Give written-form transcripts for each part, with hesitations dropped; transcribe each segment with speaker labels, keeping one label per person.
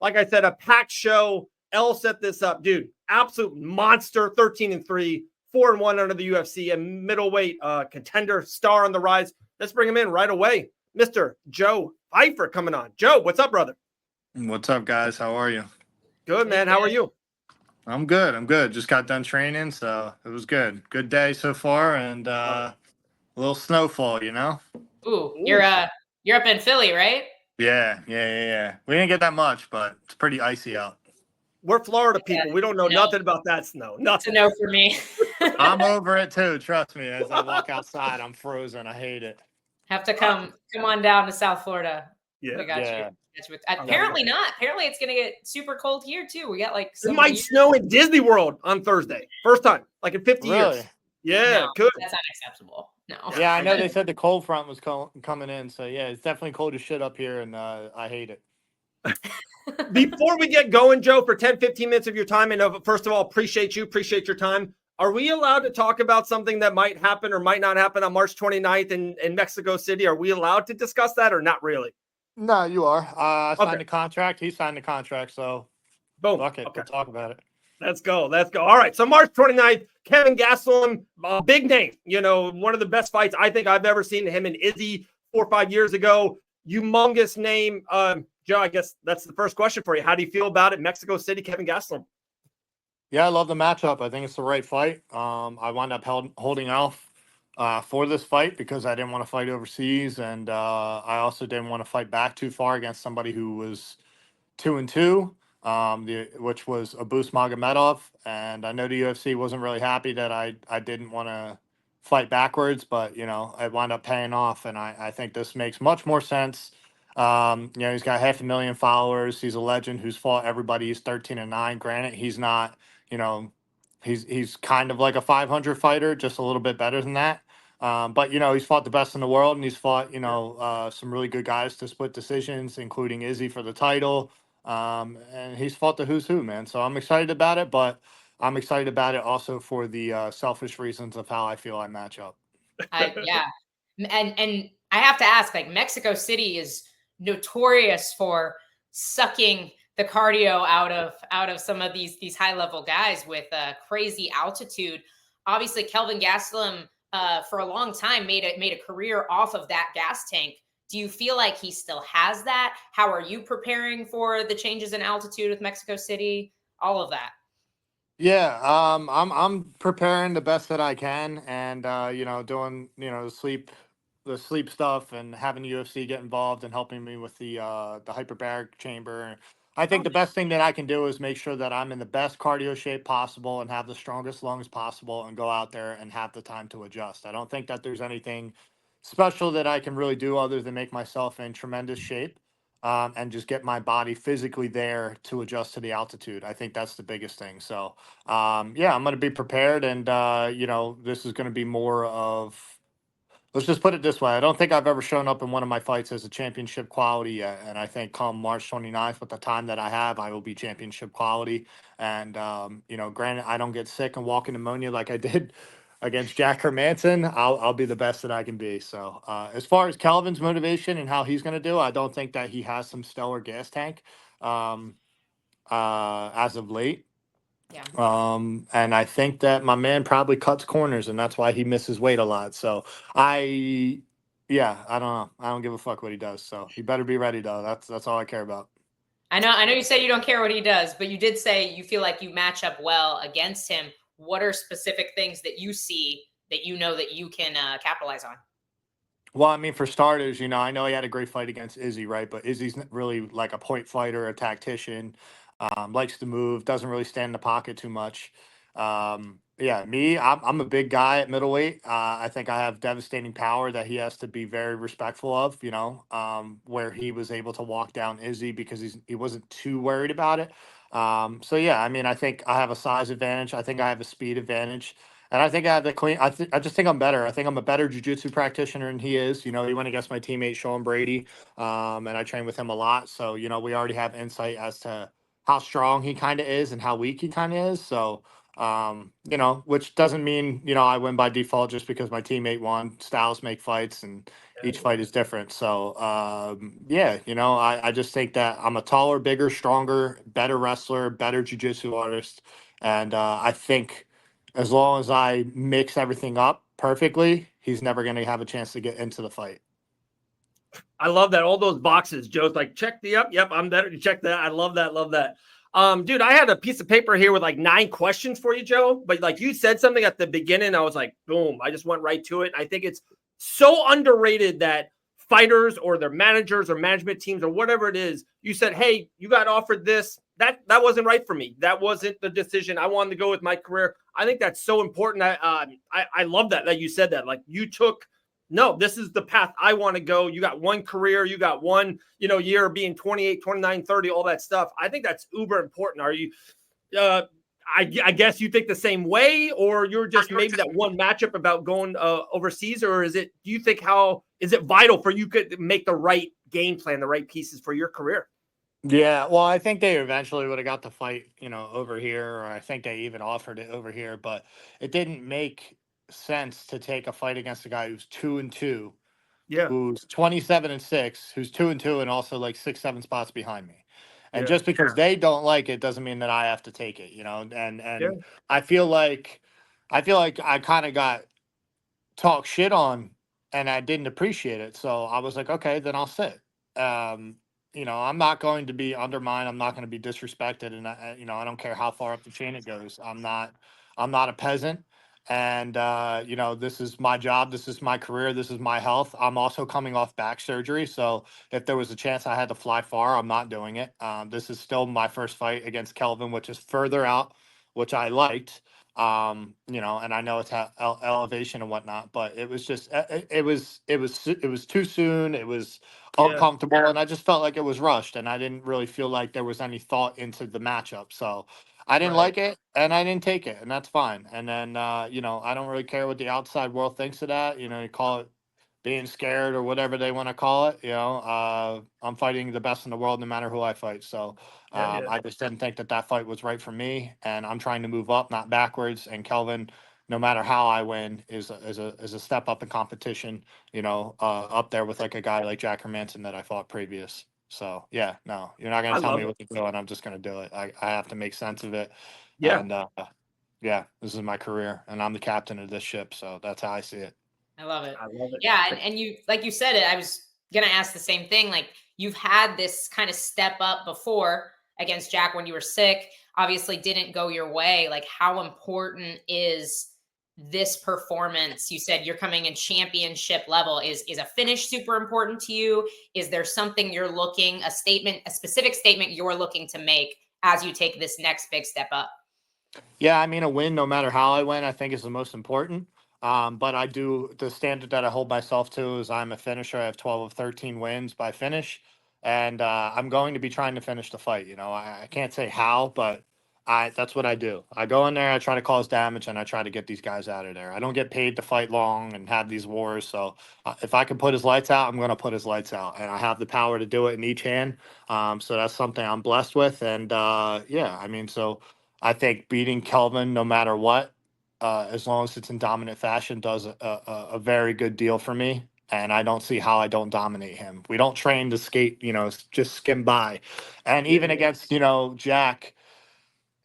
Speaker 1: like I said, a packed show. Elle set this up, dude. Absolute monster, 13-3, 4-1 under the UFC, a middleweight contender, star on the rise. Let's bring him in right away. Mr. Joe Pyfer coming on. Joe, what's up, brother?
Speaker 2: What's up, guys? How are you?
Speaker 1: Good, man. How are you?
Speaker 2: I'm good. Just got done training, so it was good. Good day so far, and a little snowfall, you know?
Speaker 3: Ooh, you're up in Philly, right?
Speaker 2: Yeah. We didn't get that much, but it's pretty icy out.
Speaker 1: We're Florida people. We don't know nothing about that snow. Nothing.
Speaker 3: It's a no for me.
Speaker 2: I'm over it too. Trust me. As I walk outside, I'm frozen. I hate it.
Speaker 3: Have to come on down to South Florida.
Speaker 1: Yeah.
Speaker 3: We got you. Apparently not. Apparently it's gonna get super cold here too. We got like
Speaker 1: it might snow in Disney World on Thursday. First time, like in 50 years. Yeah,
Speaker 3: no,
Speaker 1: good.
Speaker 3: That's unacceptable. No.
Speaker 2: Yeah, I know they said the cold front was coming in. So yeah, it's definitely cold as shit up here, and I hate it.
Speaker 1: Before we get going, Joe, for 10, 15 minutes of your time, and first of all, appreciate your time. Are we allowed to talk about something that might happen or might not happen on March 29th in Mexico City? Are we allowed to discuss that or not really?
Speaker 2: No, you are. I signed the contract. He signed the contract, so
Speaker 1: boom.
Speaker 2: Fuck it. Okay. We'll talk about it.
Speaker 1: Let's go. All right. So March 29th, Kelvin Gastelum, big name. You know, one of the best fights I think I've ever seen. Him and Izzy 4 or 5 years ago. Humongous name. Joe, I guess that's the first question for you. How do you feel about it? Mexico City, Kelvin Gastelum.
Speaker 2: Yeah, I love the matchup. I think it's the right fight. I wound up holding off for this fight because I didn't want to fight overseas, and I also didn't want to fight back too far against somebody who was 2-2, which was Nurmagomedov. And I know the UFC wasn't really happy that I didn't want to fight backwards, but you know, it wound up paying off, and I think this makes much more sense. You know, he's got 500,000 followers. He's a legend who's fought everybody. He's 13-9. Granted, he's not, you know, he's kind of like a 500 fighter, just a little bit better than that. But you know, he's fought the best in the world, and he's fought, you know, some really good guys to split decisions, including Izzy for the title. And he's fought the who's who, man. So I'm excited about it, but I'm excited about it also for the selfish reasons of how I feel I match up.
Speaker 3: Yeah, and I have to ask, like, Mexico City is notorious for sucking the cardio out of some of these high level guys with crazy altitude. Obviously, Kelvin Gastelum for a long time made a career off of that gas tank. Do you feel like he still has that? How are you preparing for the changes in altitude with Mexico City? All of that.
Speaker 2: Yeah, I'm preparing the best that I can, and you know, doing, you know, the sleep stuff, and having the UFC get involved and helping me with the hyperbaric chamber. I think the best thing that I can do is make sure that I'm in the best cardio shape possible and have the strongest lungs possible, and go out there and have the time to adjust. I don't think that there's anything special that I can really do other than make myself in tremendous shape. And just get my body physically there to adjust to the altitude. I think that's the biggest thing. So, yeah, I'm going to be prepared. And, you know, this is going to be more of, let's just put it this way. I don't think I've ever shown up in one of my fights as a championship quality yet. And I think come March 29th, with the time that I have, I will be championship quality. And, you know, granted, I don't get sick and walk in pneumonia like I did against Jack Hermansson. I'll be the best that I can be. So as far as Kelvin's motivation and how he's going to do, I don't think that he has some stellar gas tank as of late.
Speaker 3: Yeah.
Speaker 2: And I think that my man probably cuts corners, and that's why he misses weight a lot. So I don't know. I don't give a fuck what he does. So he better be ready though. That's all I care about.
Speaker 3: I know you say you don't care what he does, but you did say you feel like you match up well against him. What are specific things that you see that you know that you can capitalize on?
Speaker 2: Well, I mean, for starters, you know, I know he had a great fight against Izzy, right? But Izzy's really like a point fighter, a tactician, likes to move, doesn't really stand in the pocket too much. Yeah, I'm a big guy at middleweight. I think I have devastating power that he has to be very respectful of, you know, where he was able to walk down Izzy because he wasn't too worried about it. So, yeah, I mean, I think I have a size advantage. I think I have a speed advantage. And I think I have the clean. I just think I'm better. I think I'm a better jiu-jitsu practitioner than he is. You know, he went against my teammate Sean Brady, and I train with him a lot. So, you know, we already have insight as to how strong he kind of is and how weak he kind of is. So, Which doesn't mean, I win by default just because my teammate won. Styles make fights and each fight is different. So, I just think that I'm a taller, bigger, stronger, better wrestler, better jiu-jitsu artist. And I think as long as I mix everything up perfectly, he's never going to have a chance to get into the fight.
Speaker 1: I love that. All those boxes. Joe's like, check the up. Yep, I'm better. Check that. I love that. Love that. Dude, I had a piece of paper here with like 9 questions for you, Joe. But like you said something at the beginning, I was like, boom, I just went right to it. I think it's so underrated that fighters or their managers or management teams or whatever it is, you said, hey, you got offered this. That wasn't right for me. That wasn't the decision. I wanted to go with my career. I think that's so important. I love that you said that. Like you took, no, this is the path I want to go. You got one career, you got one, year being 28, 29, 30, all that stuff. I think that's uber important. Are you, I guess you think the same way, or you're just maybe that one matchup about going overseas, or do you think is it vital for you to make the right game plan, the right pieces for your career?
Speaker 2: Yeah, well, I think they eventually would have got the fight, over here, or I think they even offered it over here, but it didn't make sense to take a fight against a guy who's 2-2,
Speaker 1: Yeah.
Speaker 2: who's 27-6, who's 2-2, and also like 6, 7 spots behind me. And
Speaker 1: Yeah.
Speaker 2: just because they don't like it doesn't mean that I have to take it, And
Speaker 1: Yeah.
Speaker 2: I feel like I kind of got talked shit on, and I didn't appreciate it. So I was like, okay, then I'll sit. Um, I'm not going to be undermined. I'm not going to be disrespected, and I don't care how far up the chain it goes. I'm not a peasant, and this is my job. This is my career. This is my health. I'm also coming off back surgery, so if there was a chance I had to fly far, I'm not doing it. This is still my first fight against Kelvin, which is further out, which I liked. And I know it's elevation and whatnot, but it was just it was too soon. It was uncomfortable, and I just felt like it was rushed, and I didn't really feel like there was any thought into the matchup. So I didn't like it, and I didn't take it, and that's fine. And then I don't really care what the outside world thinks of that. You call it being scared or whatever they want to call it. I'm fighting the best in the world no matter who I fight. So I just didn't think that fight was right for me, and I'm trying to move up, not backwards. And Kelvin, no matter how I win, is a step up in competition. Up there with like a guy like Jack Hermansson that I fought previous. So yeah, no, you're not gonna tell me what to do, and I'm just gonna do it. I have to make sense of it.
Speaker 1: Yeah.
Speaker 2: And yeah, this is my career, and I'm the captain of this ship. So that's how I see it.
Speaker 3: I love it.
Speaker 1: I love it.
Speaker 3: Yeah, and you, like you said it, I was gonna ask the same thing. Like you've had this kind of step up before against Jack when you were sick. Obviously, didn't go your way. Like, how important is this performance? You said you're coming in championship level. Is a finish super important to you? Is there something you're looking, a specific statement you're looking to make as you take this next big step up?
Speaker 2: Yeah, I mean, a win, no matter how I win, I think is the most important. But the standard that I hold myself to is I'm a finisher. I have 12 of 13 wins by finish. And I'm going to be trying to finish the fight. I can't say how, but that's what I do. I go in there, I try to cause damage, and I try to get these guys out of there. I don't get paid to fight long and have these wars. So if I can put his lights out, I'm going to put his lights out. And I have the power to do it in each hand. So that's something I'm blessed with. And so I think beating Kelvin, no matter what, as long as it's in dominant fashion, does a very good deal for me. And I don't see how I don't dominate him. We don't train to skate, just skim by. And even against, Jack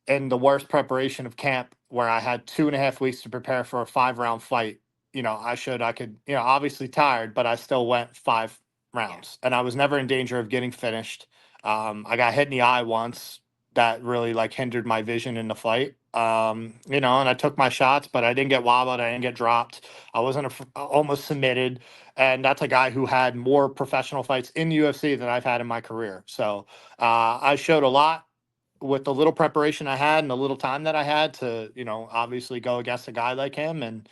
Speaker 2: in the worst preparation of camp, where I had 2.5 weeks to prepare for a 5-round fight, I could, obviously tired, but I still went 5 rounds. And I was never in danger of getting finished. I got hit in the eye once that really like hindered my vision in the fight. And I took my shots, but I didn't get wobbled. I didn't get dropped. I wasn't almost submitted. And that's a guy who had more professional fights in the UFC than I've had in my career. So I showed a lot with the little preparation I had and the little time that I had to, obviously go against a guy like him. And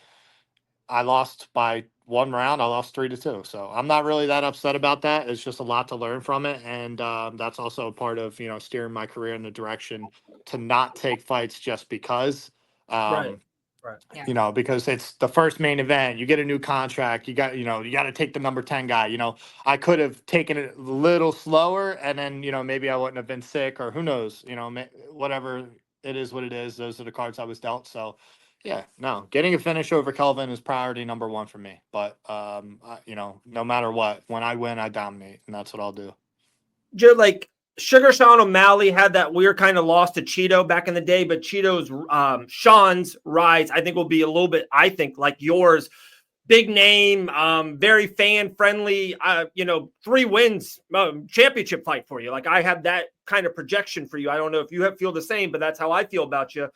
Speaker 2: I lost by 1 round. I lost 3-2. So I'm not really that upset about that. It's just a lot to learn from it. And that's also a part of, steering my career in the direction to not take fights just because.
Speaker 1: Right.
Speaker 2: Because it's the first main event. You get a new contract. You got to take the number 10 guy. I could have taken it a little slower, and then maybe I wouldn't have been sick, or who knows, whatever it is what it is. Those are the cards I was dealt. So, yeah, no, getting a finish over Kelvin is priority number one for me. But, no matter what, when I win, I dominate, and that's what I'll do.
Speaker 1: Like Sugar Sean O'Malley had that weird kind of loss to Cheeto back in the day, but Cheeto's Sean's rise, I think, will be a little bit, I think, like yours. Big name, very fan friendly, 3 wins, championship fight for you. Like I have that kind of projection for you. I don't know if you feel the same, but that's how I feel about you.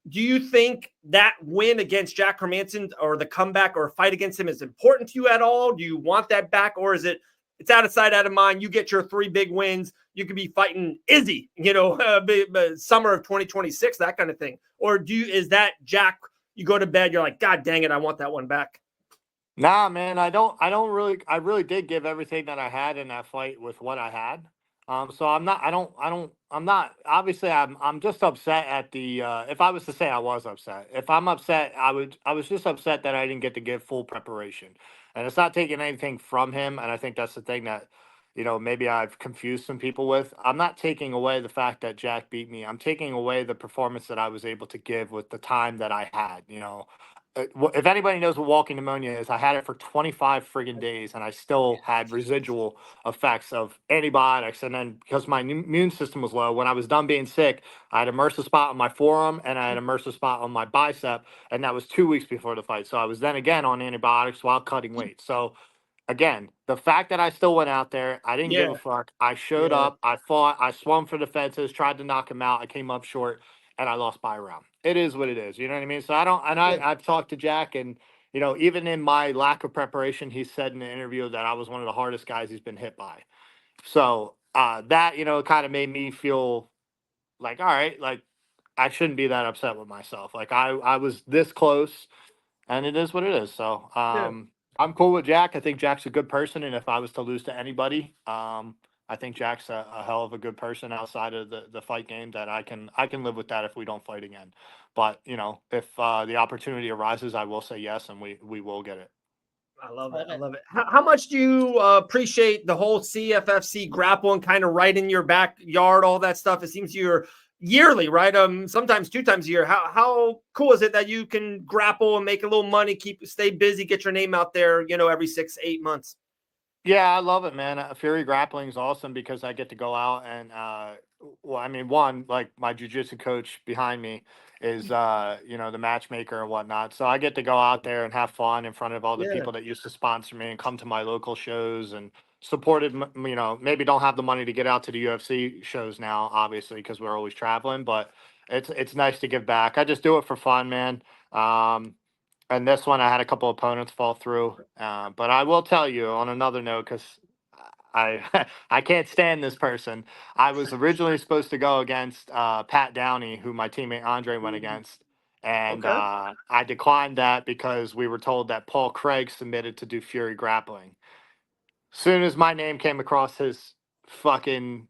Speaker 1: Do you think that win against Jack Hermansson or the comeback or fight against him is important to you at all? Do you want that back, or is it's out of sight, out of mind? You get your 3 big wins. You could be fighting Izzy, summer of 2026, that kind of thing. Or is that Jack, you go to bed, you're like, God dang it, I want that one back.
Speaker 2: Nah, man, I really did give everything that I had in that fight with what I had. So obviously I'm just upset at the, if I was to say I was upset, if I'm upset, I was just upset that I didn't get to give full preparation, and it's not taking anything from him. And I think that's the thing that, maybe I've confused some people with. I'm not taking away the fact that Jack beat me. I'm taking away the performance that I was able to give with the time that I had, if anybody knows what walking pneumonia is, I had it for 25 friggin' days, and I still had residual effects of antibiotics. And then because my immune system was low, when I was done being sick, I had a MRSA spot on my forearm and I had a MRSA spot on my bicep, and that was 2 weeks before the fight. So I was then again on antibiotics while cutting weight. So again, the fact that I still went out there, I didn't give a fuck. I showed up, I fought, I swung for the fences, tried to knock him out. I came up short, and I lost by a round. It is what it is. You know what I mean? So I've talked to Jack, and, even in my lack of preparation, he said in the interview that I was one of the hardest guys he's been hit by. So that, kind of made me feel like, all right, like I shouldn't be that upset with myself. Like I was this close, and it is what it is. So I'm cool with Jack. I think Jack's a good person, and if I was to lose to anybody, I think Jack's a hell of a good person outside of the fight game. That I can live with that if we don't fight again. But if the opportunity arises, I will say yes, and we will get it.
Speaker 1: I love it. I love it. How much do you appreciate the whole CFFC grappling kind of right in your backyard, all that stuff? It seems you're yearly, right? Sometimes 2 times a year. How cool is it that you can grapple and make a little money, stay busy, get your name out there, every 6-8 months?
Speaker 2: Yeah, I love it, man. Fury Grappling is awesome because I get to go out and, one, like my jiu-jitsu coach behind me is, the matchmaker and whatnot. So I get to go out there and have fun in front of all the people that used to sponsor me and come to my local shows and supported, maybe don't have the money to get out to the UFC shows now, obviously, because we're always traveling, but it's nice to give back. I just do it for fun, man. And this one, I had a couple opponents fall through. But I will tell you on another note, because I I can't stand this person. I was originally supposed to go against Pat Downey, who my teammate Andre went against. And I declined that because we were told that Paul Craig submitted to do Fury Grappling. Soon as my name came across his fucking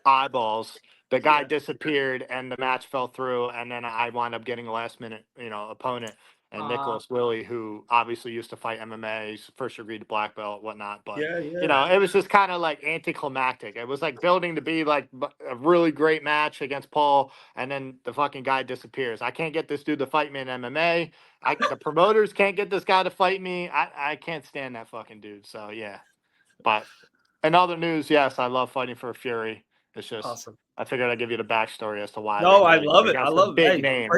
Speaker 2: eyeballs, the guy disappeared and the match fell through, and then I wound up getting a last minute, opponent, and Nicholas Willie, who obviously used to fight MMA, he's first agreed to black belt, whatnot. But it was just kind of like anticlimactic. It was like building to be like a really great match against Paul, and then the fucking guy disappears. I can't get this dude to fight me in MMA. The promoters can't get this guy to fight me. I can't stand that fucking dude. So yeah. But in other news, yes, I love fighting for Fury. It's just
Speaker 1: awesome.
Speaker 2: I figured I'd give you the backstory as to why.
Speaker 1: No, I love it. I love
Speaker 2: big names.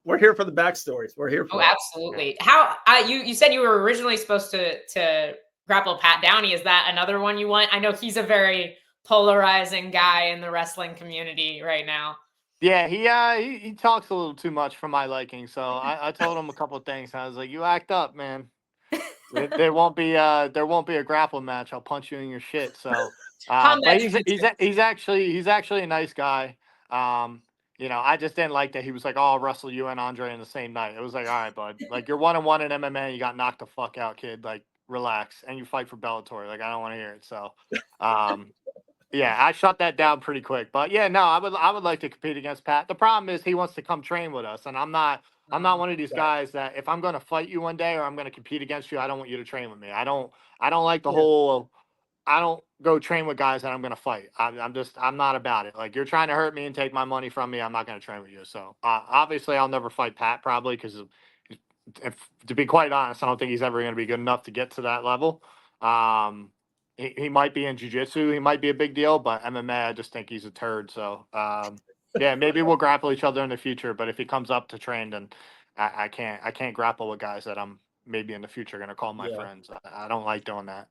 Speaker 1: We're here for the backstories. We're here for
Speaker 3: absolutely. How you said you were originally supposed to grapple Pat Downey. Is that another one you want? I know he's a very polarizing guy in the wrestling community right now.
Speaker 2: Yeah, he talks a little too much for my liking. So I told him a couple of things. I was like, "You act up, man. There won't be a grapple match. I'll punch you in your shit." So, but he's actually a nice guy. I just didn't like that he was like, "Oh, I'll wrestle you and Andre in the same night." It was like, all right, bud. Like you're 1-1 in MMA. You got knocked the fuck out, kid. Like relax, and you fight for Bellator. Like I don't want to hear it. So, yeah, I shut that down pretty quick. But yeah, no, I would like to compete against Pat. The problem is he wants to come train with us, and I'm not one of these guys that if I'm going to fight you one day or I'm going to compete against you, I don't want you to train with me. I don't like the whole. don't go train with guys that I'm going to fight. I'm not about it. Like, you're trying to hurt me and take my money from me. I'm not going to train with you. So obviously I'll never fight Pat, probably, because to be quite honest, I don't think he's ever going to be good enough to get to that level. He might be in jiu-jitsu. He might be a big deal, but MMA, I just think he's a turd. So yeah, maybe we'll grapple each other in the future, but if he comes up to train, then I can't grapple with guys that I'm maybe in the future going to call my friends. I don't like doing that.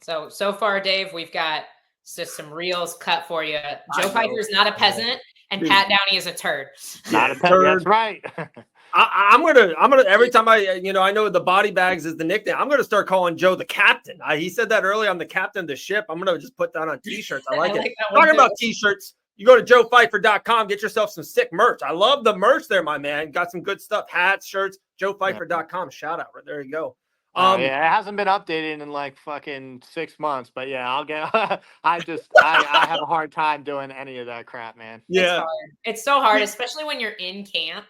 Speaker 3: So far, Dave, we've got just some reels cut for you. Joe Pyfer is not a peasant, and Pat Downey is a turd.
Speaker 2: Not a peasant. That's right.
Speaker 1: I'm gonna every time I know the body bags is the nickname. I'm gonna start calling Joe the captain. He said that early. I'm the captain of the ship. I'm gonna just put that on t-shirts. I like it. Talking about t-shirts, you go to joepfeiffer.com, get yourself some sick merch. I love the merch there, my man. Got some good stuff, hats, shirts. joepfeiffer.com. Shout out. There you go.
Speaker 2: Yeah, it hasn't been updated in like fucking 6 months, but yeah, I'll get. I have a hard time doing any of that crap, man.
Speaker 1: Yeah,
Speaker 3: it's so hard, especially when you're in camp.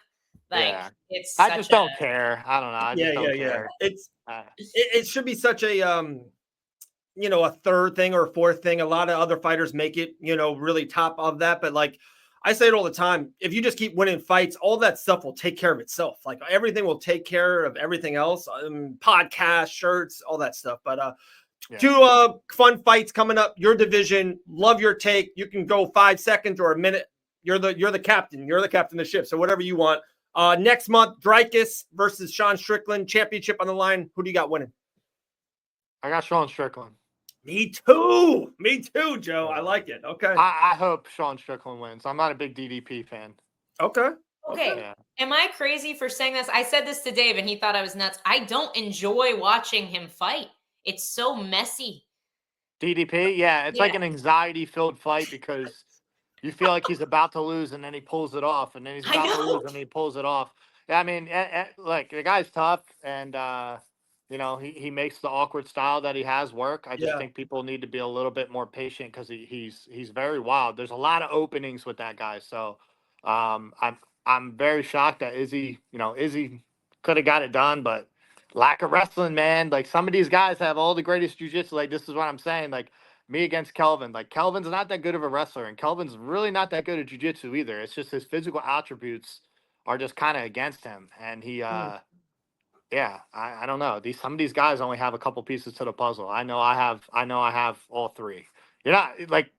Speaker 3: Like, it's.
Speaker 2: I just don't care. I don't know. I just don't care.
Speaker 1: It should be such a a third thing or a fourth thing. A lot of other fighters make it really top of that, but like, I say it all the time. If you just keep winning fights, all that stuff will take care of itself. Like, everything will take care of everything else. Podcasts, shirts, all that stuff. But two fun fights coming up. Your division. Love your take. You can go 5 seconds or a minute. You're the captain. You're the captain of the ship. So whatever you want. Next month, Dricus versus Sean Strickland. Championship on the line. Who do you got winning?
Speaker 2: I got Sean Strickland.
Speaker 1: Me too, Joe. I like it. Okay.
Speaker 2: I hope Sean Strickland wins. I'm not a big DDP fan.
Speaker 1: Okay.
Speaker 3: Yeah. Am I crazy for saying this? I said this to Dave, and he thought I was nuts. I don't enjoy watching him fight. It's so messy.
Speaker 2: DDP? Yeah, it's like an anxiety-filled fight because you feel like he's about to lose, and then he pulls it off, and then he's about to lose, and he pulls it off. Yeah, I mean, like, the guy's tough, and he makes the awkward style that he has work. I just think people need to be a little bit more patient because he's very wild. There's a lot of openings with that guy. So I'm very shocked that Izzy could have got it done, but lack of wrestling, man. Like, some of these guys have all the greatest jiu-jitsu. Like, this is what I'm saying. Like, me against Kelvin. Like, Kelvin's not that good of a wrestler, and Kelvin's really not that good at jiu-jitsu either. It's just his physical attributes are just kind of against him, and he yeah, I don't know. Some of these guys only have a couple pieces to the puzzle. I know I have all three. You're not like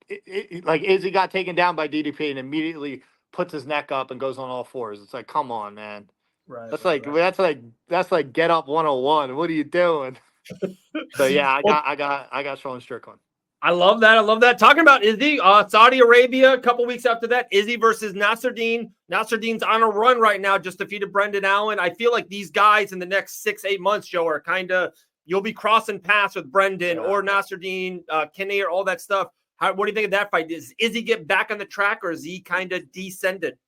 Speaker 2: like Izzy got taken down by DDP and immediately puts his neck up and goes on all fours. It's like, come on, man.
Speaker 1: Right.
Speaker 2: That's like get up 101. What are you doing? So yeah, I got Sean Strickland.
Speaker 1: I love that. Talking about Izzy, Saudi Arabia, a couple weeks after that, Izzy versus Nasruddin. Nasruddin's on a run right now, just defeated Brendan Allen. I feel like these guys in the next 6-8 months, Joe, are kind of, you'll be crossing paths with Brendan or Nasruddin, Kinnear, all that stuff. What do you think of that fight? Does Izzy get back on the track, or is he kind of descended?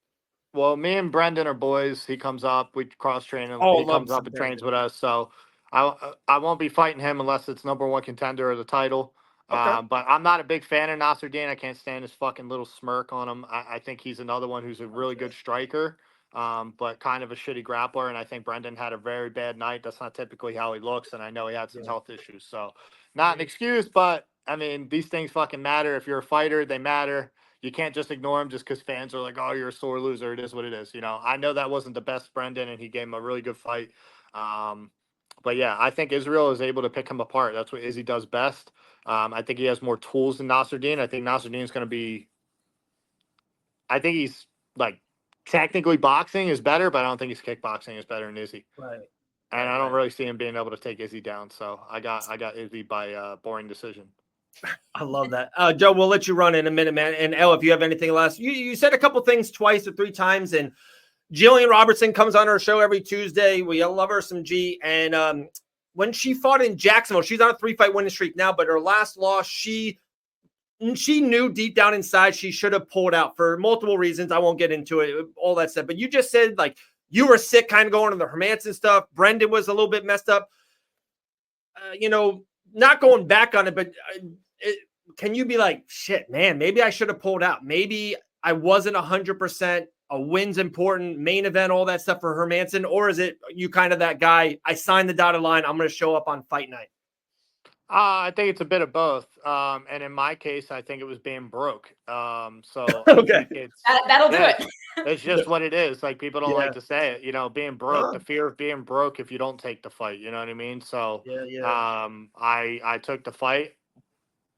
Speaker 2: Well, me and Brendan are boys. He comes up, we cross train him. He comes up and trains with us. So I won't be fighting him unless it's number one contender of the title. Okay. But I'm not a big fan of Nasruddin. I can't stand his fucking little smirk on him. I think he's another one who's a really good striker, but kind of a shitty grappler. And I think Brendan had a very bad night. That's not typically how he looks. And I know he had some health issues. So not an excuse, but I mean, these things fucking matter. If you're a fighter, they matter. You can't just ignore them just because fans are like, oh, you're a sore loser. It is what it is. I know that wasn't the best Brendan, and he gave him a really good fight. But yeah, I think Israel is able to pick him apart. That's what Izzy does best. I think he has more tools than Nasruddin. I think Nasruddin's going to be. I think he's like technically boxing is better, but I don't think his kickboxing is better than Izzy.
Speaker 1: Right.
Speaker 2: And I don't really see him being able to take Izzy down. So I got Izzy by boring decision.
Speaker 1: I love that. Joe, we'll let you run in a minute, man. And Elle, if you have anything last, you said a couple things twice or three times, and Jillian Robertson comes on our show every Tuesday. We love her some G. And when she fought in Jacksonville, she's on a 3-fight winning streak now, but her last loss, she knew deep down inside she should have pulled out for multiple reasons. I won't get into it, all that stuff. But you just said, like, you were sick kind of going to the Hermansson stuff. Brendan was a little bit messed up. Not going back on it, but can you be like, shit, man, maybe I should have pulled out. Maybe I wasn't 100%. A win's important, main event, all that stuff for Hermansson? Or is it you kind of that guy, I signed the dotted line, I'm going to show up on fight night?
Speaker 2: I think it's a bit of both. And in my case, I think it was being broke. So I
Speaker 1: Okay.
Speaker 2: think it's
Speaker 3: That'll do
Speaker 2: yeah,
Speaker 3: it.
Speaker 2: it's just what it is. Like people don't
Speaker 1: Yeah.
Speaker 2: like to say it, being broke,
Speaker 1: Huh.
Speaker 2: the fear of being broke if you don't take the fight, you know what I mean? So
Speaker 1: Yeah.
Speaker 2: I took the fight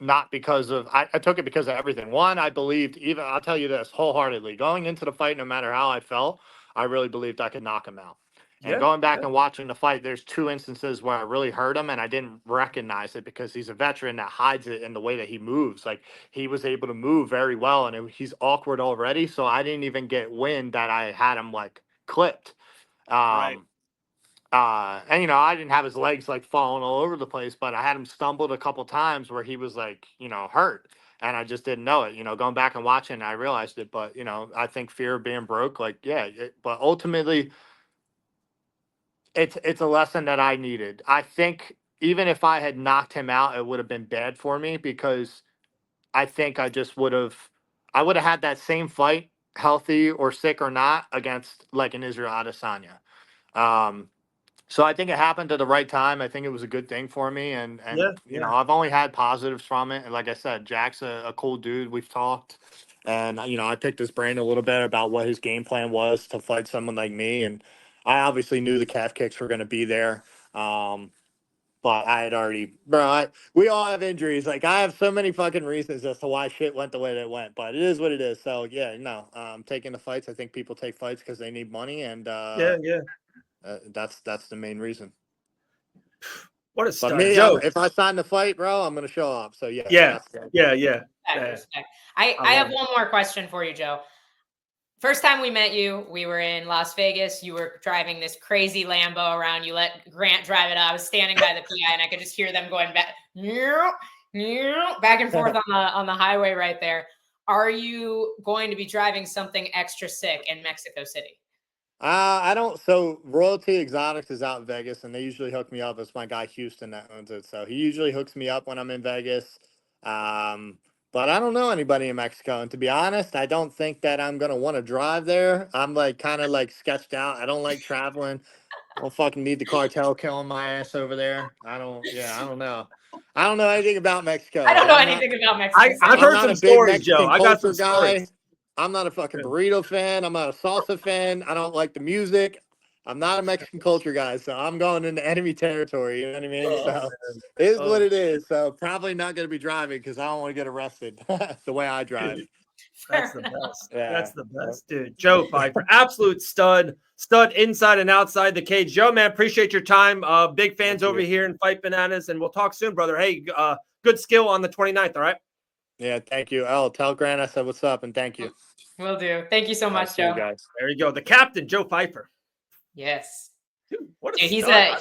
Speaker 2: not because of I took it because of everything. One, I believed even I'll tell you this wholeheartedly. Going into the fight, no matter how I felt, I really believed I could knock him out. And
Speaker 1: Yeah.
Speaker 2: going back and watching the fight, there's two instances where I really hurt him and I didn't recognize it because he's a veteran that hides it in the way that he moves. Like he was able to move very well and he's awkward already. So I didn't even get wind that I had him like clipped.
Speaker 1: Right.
Speaker 2: And I didn't have his legs like falling all over the place, but I had him stumbled a couple times where he was like, hurt. And I just didn't know it. Going back and watching, I realized it. But I think fear of being broke, like, yeah. But ultimately, it's a lesson that I needed. I think even if I had knocked him out, it would have been bad for me because I think I would have had that same fight, healthy or sick or not, against like an Israel Adesanya. So I think it happened at the right time. I think it was a good thing for me, and
Speaker 1: Yeah.
Speaker 2: I've only had positives from it. And like I said, Jack's a cool dude. We've talked, and I picked his brain a little bit about what his game plan was to fight someone like me, and I obviously knew the calf kicks were going to be there. But I had already, bro. We all have injuries. Like I have so many fucking reasons as to why shit went the way that it went. But it is what it is. So yeah, no. Taking the fights. I think people take fights because they need money, and
Speaker 1: Yeah.
Speaker 2: that's the main reason.
Speaker 1: What a
Speaker 2: But
Speaker 1: stud,
Speaker 2: me,
Speaker 1: Joe.
Speaker 2: if I sign the fight, bro, I'm gonna show up. So yeah,
Speaker 1: Yeah.
Speaker 2: that's
Speaker 1: Yeah.
Speaker 3: Respect. I
Speaker 1: I
Speaker 3: have
Speaker 1: love it.
Speaker 3: one more question for you, Joe. First time we met you, we were in Las Vegas. You were driving this crazy Lambo around. You let Grant drive it. I was standing by the PI, and I could just hear them going back and forth on the highway right there. Are you going to be driving something extra sick in Mexico City?
Speaker 2: I don't. So Royalty Exotics is out in Vegas, and they usually hook me up. It's my guy Houston that owns it, so he usually hooks me up when I'm in Vegas. But I don't know anybody in Mexico, and to be honest, I don't think that I'm gonna want to drive there. I'm like kind of like sketched out. I don't like traveling. I don't fucking need the cartel killing my ass over there. I don't. Yeah, I don't know. I don't know anything about Mexico.
Speaker 3: I don't
Speaker 2: Like
Speaker 3: know
Speaker 2: I'm not.
Speaker 3: anything about Mexico City.
Speaker 1: I've
Speaker 2: I'm
Speaker 1: heard
Speaker 2: not
Speaker 1: some
Speaker 2: a big
Speaker 1: stories, Joe.
Speaker 2: Mexican
Speaker 1: I got some
Speaker 2: culture guy.
Speaker 1: stories.
Speaker 2: I'm not a fucking burrito fan. I'm not a salsa fan. I don't like the music. I'm not a Mexican culture guy, so I'm going into enemy territory. You know what I mean?
Speaker 1: Oh,
Speaker 2: So
Speaker 1: man.
Speaker 2: it is
Speaker 1: Oh,
Speaker 2: what it is. So probably not going to be driving because I don't want to get arrested the way I drive.
Speaker 1: dude, that's
Speaker 3: Fair
Speaker 1: the
Speaker 3: enough.
Speaker 1: best.
Speaker 2: Yeah.
Speaker 1: That's the best, dude. Joe Pyfer, absolute stud inside and outside the cage. Joe, man, appreciate your time. Big fans
Speaker 2: Thank
Speaker 1: over
Speaker 2: you.
Speaker 1: here in Fight Bananas, and we'll talk soon, brother. Hey, good skill on the 29th, all right?
Speaker 2: Yeah, thank you. Oh, tell Grant I said what's up and thank you.
Speaker 3: Will do. Thank you so
Speaker 2: All right,
Speaker 3: much,
Speaker 2: see you
Speaker 3: Joe.
Speaker 2: guys.
Speaker 1: There you go. The captain, Joe Pyfer.
Speaker 3: Yes.
Speaker 1: Dude, what a
Speaker 3: Dude, he's
Speaker 1: stud.
Speaker 3: a